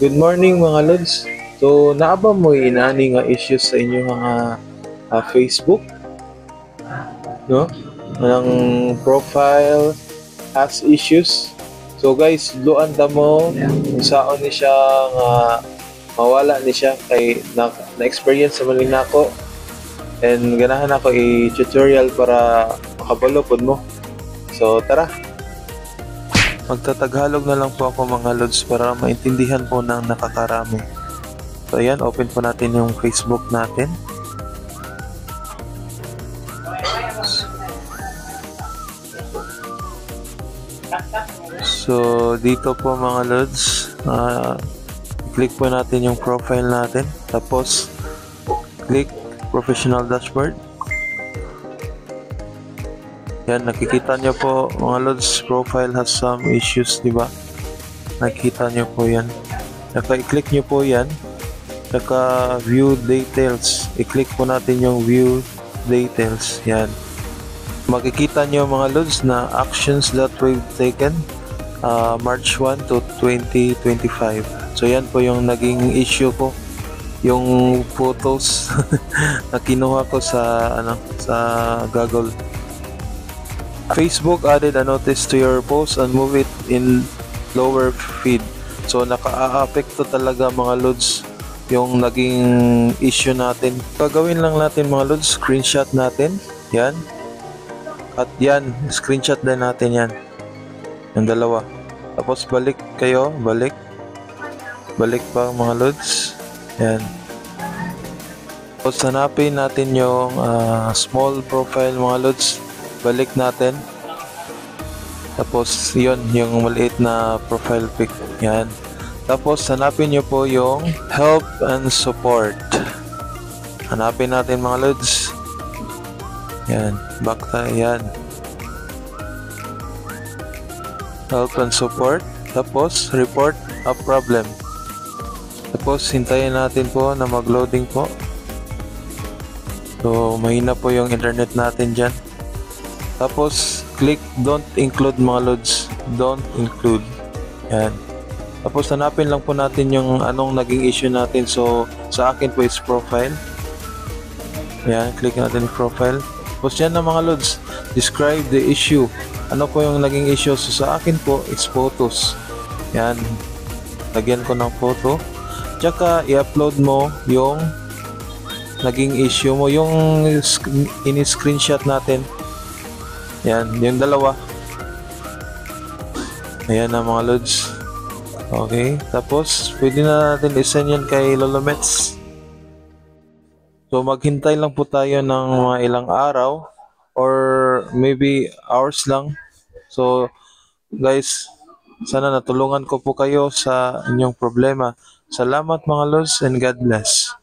Good morning mga lods. So, naaba mo inani nga issues sa inyo nga Facebook, no? Ang profile has issues. So guys, luan ta mo kung saan ni siya nga mawala ni siya kay na-experience sa maling nako and ganahan ako i-tutorial para makabalo pod mo. So tara, magtataghalog na lang po ako mga lods para maintindihan po ng nakakarami. So ayan, open po natin yung Facebook natin. So dito po mga lods, click po natin yung profile natin, tapos click professional dashboard. Yan, nakikita nyo po mga lods, profile has some issues, di ba? Nakikita nyo po yan. I-click nyo po yan, view details, i-click po natin yung view details. Yan, makikita nyo mga lods na actions that we've taken March 1 to 2025. So yan po yung naging issue ko, yung photos na kinuha ko sa Google. Facebook added a notice to your post and move it in lower feed. So naka-aapekto talaga mga lods yung naging issue natin. Gagawin lang natin mga lods, screenshot natin yan, at yan, screenshot din natin yan, yung dalawa. Tapos balik kayo, balik pa mga lods. Yan. Tapos hanapin natin yung small profile mga lods. Balik natin. Tapos yun, yung maliit na profile pic. Yan. Tapos hanapin nyo po yung help and support. Hanapin natin mga lods. Yan. Back tayo. Yan. Help and support. Tapos report a problem. Tapos hintayin natin po na mag-loading po. So mahina po yung internet natin dyan. Tapos click don't include mga loads. Don't include. Yan. Tapos hanapin lang po natin yung anong naging issue natin. So sa akin po is profile. Yan. Click natin profile. Tapos yan na mga loads. Describe the issue. Ano po yung naging issue? So sa akin po, it's photos. Yan. Lagyan ko ng photo. Tsaka i-upload mo yung naging issue mo. Yung in-screenshot natin. Yan. Yung dalawa. Ayan na mga loads. Okay. Tapos, pwede na natin isend yan kay Lolo Mets. So maghintay lang po tayo ng mga ilang araw or maybe hours lang. So guys, sana natulungan ko po kayo sa inyong problema. Salamat mga lods and God bless.